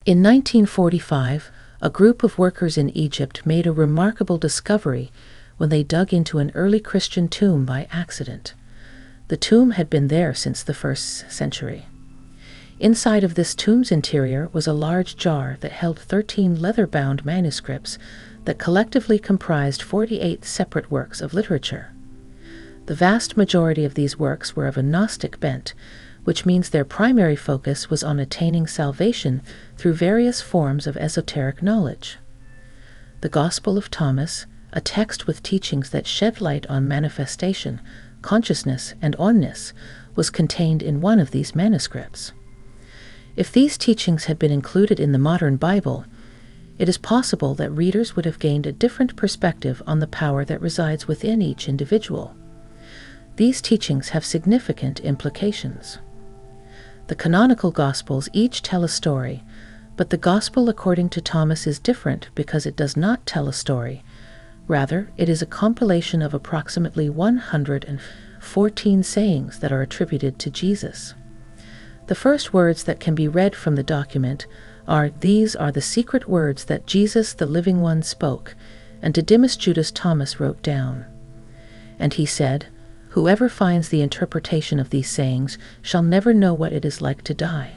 In 1945, a group of workers in Egypt made a remarkable discovery when they dug into an early Christian tomb by accident. The tomb had been there since the 1st century. Inside of this tomb's interior was a large jar that held 13 leather-bound manuscripts that collectively comprised 48 separate works of literature. The vast majority of these works were of a Gnostic bent, which means their primary focus was on attaining salvation through various forms of esoteric knowledge. The Gospel of Thomas, a text with teachings that shed light on manifestation, consciousness, and oneness, was contained in one of these manuscripts. If these teachings had been included in the modern Bible, it is possible that readers would have gained a different perspective on the power that resides within each individual. These teachings have significant implications. The canonical Gospels each tell a story, but the Gospel according to Thomas is different because it does not tell a story. Rather, it is a compilation of approximately 114 sayings that are attributed to Jesus. The first words that can be read from the document are, "These are the secret words that Jesus, the living one, spoke, and Didymus Judas Thomas wrote down. And he said, Whoever finds the interpretation of these sayings shall never know what it is like to die.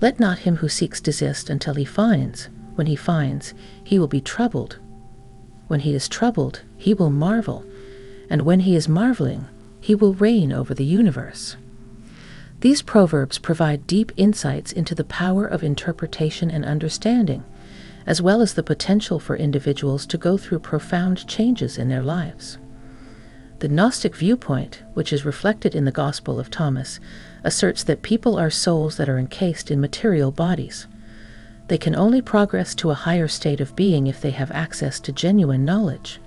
Let not him who seeks desist until he finds. When he finds, he will be troubled. When he is troubled, he will marvel, and when he is marveling, he will reign over the universe." These proverbs provide deep insights into the power of interpretation and understanding, as well as the potential for individuals to go through profound changes in their lives. The Gnostic viewpoint, which is reflected in the Gospel of Thomas, asserts that people are souls that are encased in material bodies. They can only progress to a higher state of being if they have access to genuine knowledge.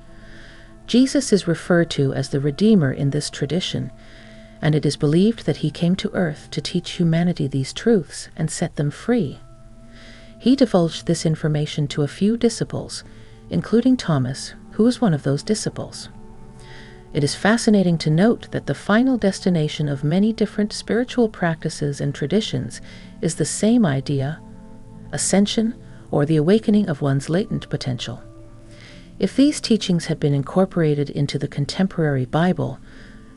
Jesus is referred to as the Redeemer in this tradition, and it is believed that he came to earth to teach humanity these truths and set them free. He divulged this information to a few disciples, including Thomas, who was one of those disciples. It is fascinating to note that the final destination of many different spiritual practices and traditions is the same idea: ascension, or the awakening of one's latent potential. If these teachings had been incorporated into the contemporary Bible,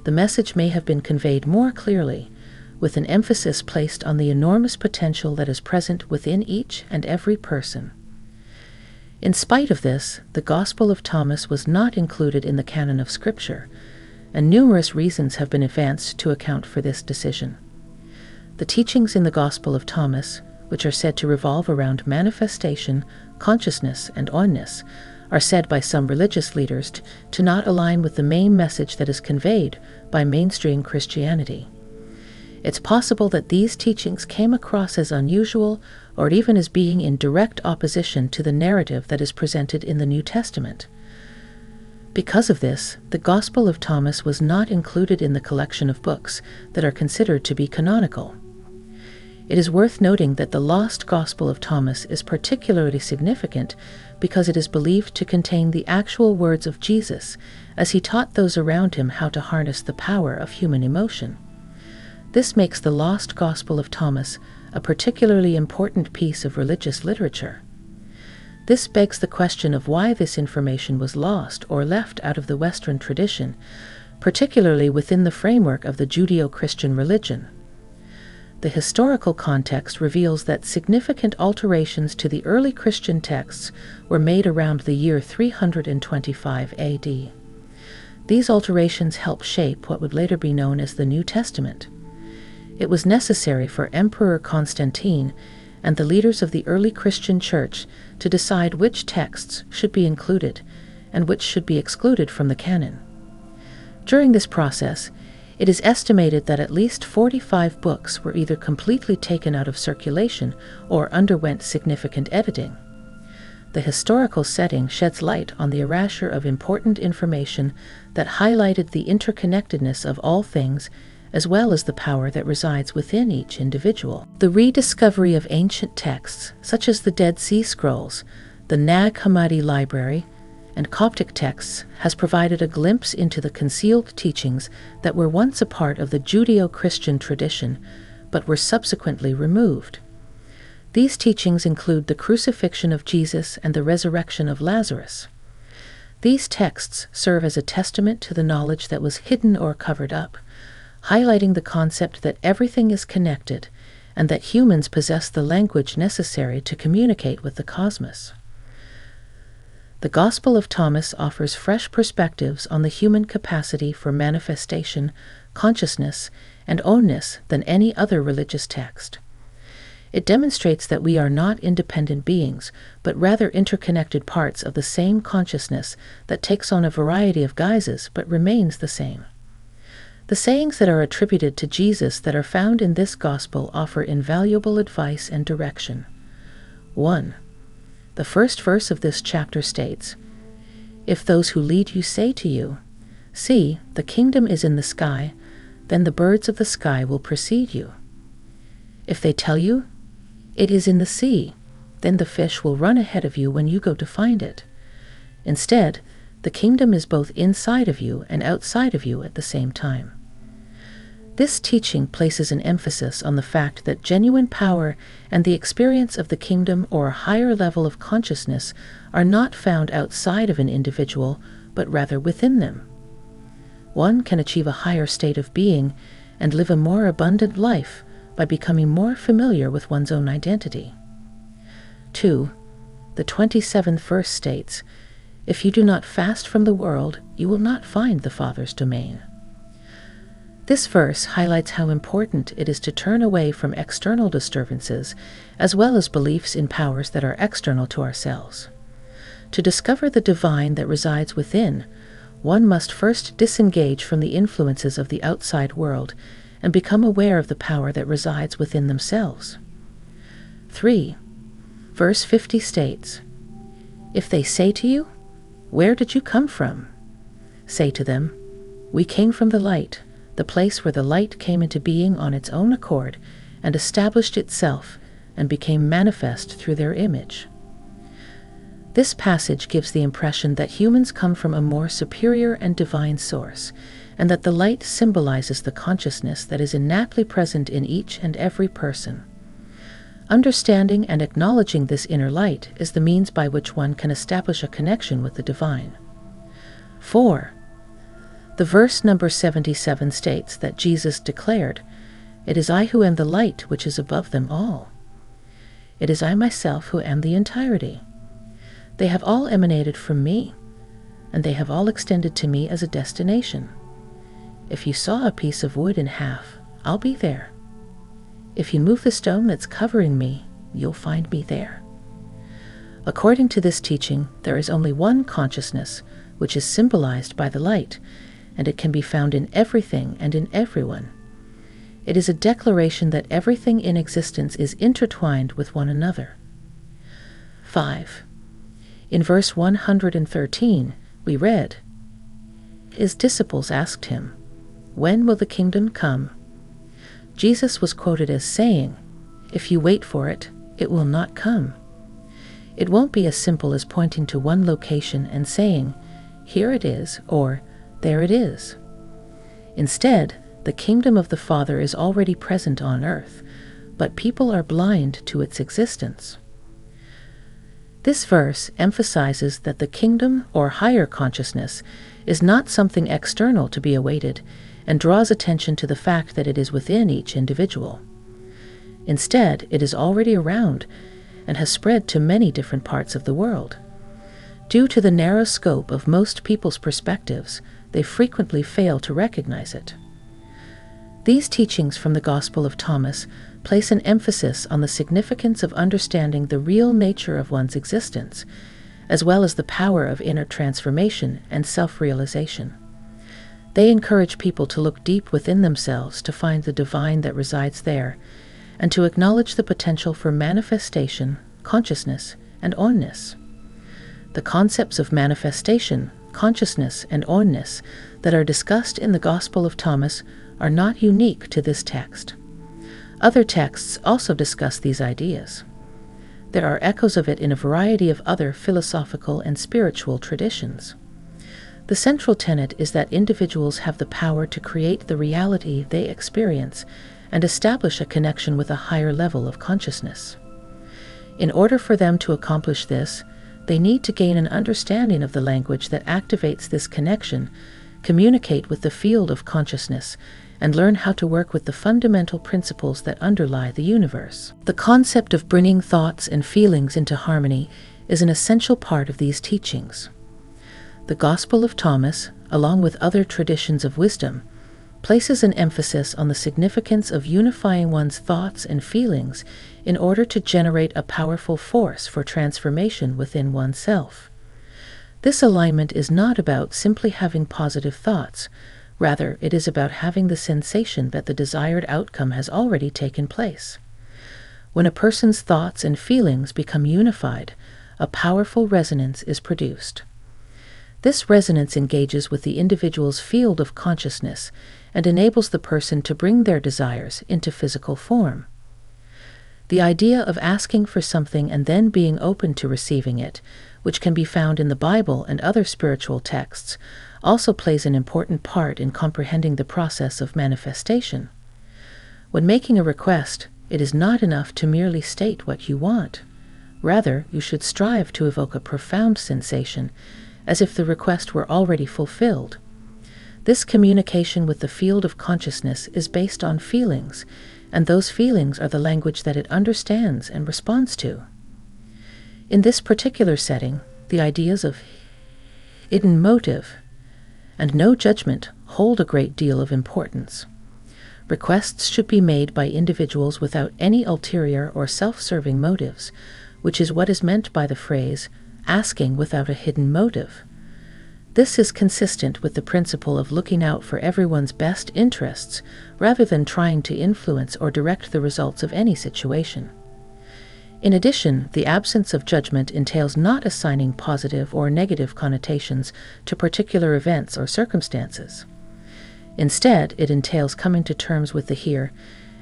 the message may have been conveyed more clearly, with an emphasis placed on the enormous potential that is present within each and every person. In spite of this, the Gospel of Thomas was not included in the canon of Scripture, and numerous reasons have been advanced to account for this decision. The teachings in the Gospel of Thomas, which are said to revolve around manifestation, consciousness, and oneness, are said by some religious leaders to not align with the main message that is conveyed by mainstream Christianity. It's possible that these teachings came across as unusual or even as being in direct opposition to the narrative that is presented in the New Testament. Because of this, the Gospel of Thomas was not included in the collection of books that are considered to be canonical. It is worth noting that the lost Gospel of Thomas is particularly significant because it is believed to contain the actual words of Jesus as he taught those around him how to harness the power of human emotion. This makes the lost Gospel of Thomas a particularly important piece of religious literature. This begs the question of why this information was lost or left out of the Western tradition, particularly within the framework of the Judeo-Christian religion. The historical context reveals that significant alterations to the early Christian texts were made around the year 325 AD. These alterations helped shape what would later be known as the New Testament. It was necessary for Emperor Constantine and the leaders of the early Christian Church to decide which texts should be included and which should be excluded from the canon. During this process, it is estimated that at least 45 books were either completely taken out of circulation or underwent significant editing. The historical setting sheds light on the erasure of important information that highlighted the interconnectedness of all things, as well as the power that resides within each individual. The rediscovery of ancient texts, such as the Dead Sea Scrolls, the Nag Hammadi Library, and Coptic texts, has provided a glimpse into the concealed teachings that were once a part of the Judeo-Christian tradition, but were subsequently removed. These teachings include the crucifixion of Jesus and the resurrection of Lazarus. These texts serve as a testament to the knowledge that was hidden or covered up, highlighting the concept that everything is connected and that humans possess the language necessary to communicate with the cosmos. The Gospel of Thomas offers fresh perspectives on the human capacity for manifestation, consciousness, and oneness than any other religious text. It demonstrates that we are not independent beings, but rather interconnected parts of the same consciousness that takes on a variety of guises but remains the same. The sayings that are attributed to Jesus that are found in this gospel offer invaluable advice and direction. 1. The first verse of this chapter states, "If those who lead you say to you, 'See, the kingdom is in the sky,' then the birds of the sky will precede you. If they tell you, 'It is in the sea,' then the fish will run ahead of you when you go to find it. Instead, the kingdom is both inside of you and outside of you at the same time." This teaching places an emphasis on the fact that genuine power and the experience of the kingdom or a higher level of consciousness are not found outside of an individual, but rather within them. One can achieve a higher state of being and live a more abundant life by becoming more familiar with one's own identity. 2. The 27th verse states, "If you do not fast from the world, you will not find the Father's domain." This verse highlights how important it is to turn away from external disturbances, as well as beliefs in powers that are external to ourselves. To discover the divine that resides within, one must first disengage from the influences of the outside world and become aware of the power that resides within themselves. 3. Verse 50 states, "If they say to you, 'Where did you come from?' say to them, 'We came from the light, the place where the light came into being on its own accord and established itself and became manifest through their image.'" This passage gives the impression that humans come from a more superior and divine source, and that the light symbolizes the consciousness that is innately present in each and every person. Understanding and acknowledging this inner light is the means by which one can establish a connection with the divine. 4. The verse number 77 states that Jesus declared, "It is I who am the light which is above them all. It is I myself who am the entirety. They have all emanated from me, and they have all extended to me as a destination. If you saw a piece of wood in half, I'll be there. If you move the stone that's covering me, you'll find me there." According to this teaching, there is only one consciousness, which is symbolized by the light, and it can be found in everything and in everyone. It is a declaration that everything in existence is intertwined with one another. 5. In verse 113, we read, "His disciples asked him, 'When will the kingdom come?' Jesus was quoted as saying, 'If you wait for it, it will not come.' It won't be as simple as pointing to one location and saying, 'Here it is,' or 'There it is.' Instead, the kingdom of the Father is already present on earth, but people are blind to its existence." This verse emphasizes that the kingdom or higher consciousness is not something external to be awaited, and draws attention to the fact that it is within each individual. Instead, it is already around and has spread to many different parts of the world. Due to the narrow scope of most people's perspectives, they frequently fail to recognize it. These teachings from the Gospel of Thomas place an emphasis on the significance of understanding the real nature of one's existence, as well as the power of inner transformation and self-realization. They encourage people to look deep within themselves to find the divine that resides there, and to acknowledge the potential for manifestation, consciousness, and oneness. The concepts of manifestation, consciousness, and oneness that are discussed in the Gospel of Thomas are not unique to this text. Other texts also discuss these ideas. There are echoes of it in a variety of other philosophical and spiritual traditions. The central tenet is that individuals have the power to create the reality they experience and establish a connection with a higher level of consciousness. In order for them to accomplish this, they need to gain an understanding of the language that activates this connection, communicate with the field of consciousness, and learn how to work with the fundamental principles that underlie the universe. The concept of bringing thoughts and feelings into harmony is an essential part of these teachings. The Gospel of Thomas, along with other traditions of wisdom, places an emphasis on the significance of unifying one's thoughts and feelings in order to generate a powerful force for transformation within oneself. This alignment is not about simply having positive thoughts. Rather, it is about having the sensation that the desired outcome has already taken place. When a person's thoughts and feelings become unified, a powerful resonance is produced. This resonance engages with the individual's field of consciousness and enables the person to bring their desires into physical form. The idea of asking for something and then being open to receiving it, which can be found in the Bible and other spiritual texts, also plays an important part in comprehending the process of manifestation. When making a request, it is not enough to merely state what you want. Rather, you should strive to evoke a profound sensation, as if the request were already fulfilled. This communication with the field of consciousness is based on feelings, and those feelings are the language that it understands and responds to. In this particular setting, the ideas of hidden motive and no judgment hold a great deal of importance. Requests should be made by individuals without any ulterior or self-serving motives, which is what is meant by the phrase, asking without a hidden motive. This is consistent with the principle of looking out for everyone's best interests rather than trying to influence or direct the results of any situation. In addition, the absence of judgment entails not assigning positive or negative connotations to particular events or circumstances. Instead, it entails coming to terms with the here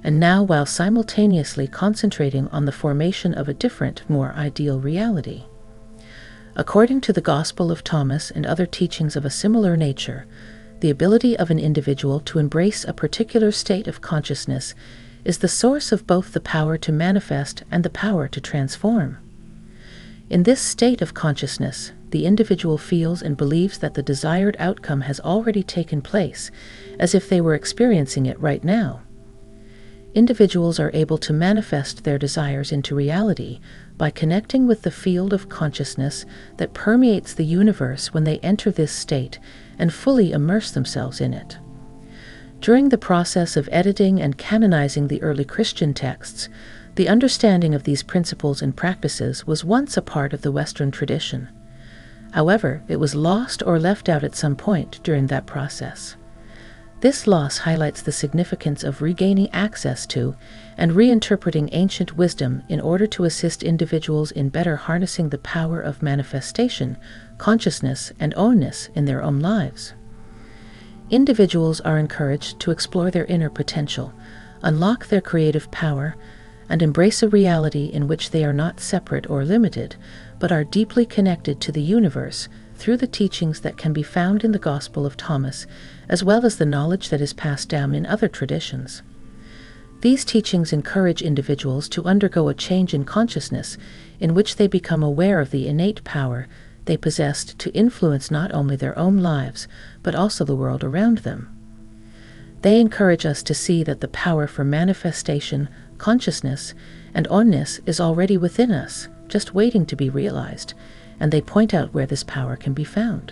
and now while simultaneously concentrating on the formation of a different, more ideal reality. According to the Gospel of Thomas and other teachings of a similar nature, the ability of an individual to embrace a particular state of consciousness is the source of both the power to manifest and the power to transform. In this state of consciousness, the individual feels and believes that the desired outcome has already taken place, as if they were experiencing it right now. Individuals are able to manifest their desires into reality by connecting with the field of consciousness that permeates the universe when they enter this state and fully immerse themselves in it. During the process of editing and canonizing the early Christian texts, the understanding of these principles and practices was once a part of the Western tradition. However, it was lost or left out at some point during that process. This loss highlights the significance of regaining access to and reinterpreting ancient wisdom in order to assist individuals in better harnessing the power of manifestation, consciousness, and oneness in their own lives. Individuals are encouraged to explore their inner potential, unlock their creative power, and embrace a reality in which they are not separate or limited, but are deeply connected to the universe through the teachings that can be found in the Gospel of Thomas, as well as the knowledge that is passed down in other traditions. These teachings encourage individuals to undergo a change in consciousness in which they become aware of the innate power they possessed to influence not only their own lives, but also the world around them. They encourage us to see that the power for manifestation, consciousness, and oneness is already within us, just waiting to be realized, and they point out where this power can be found.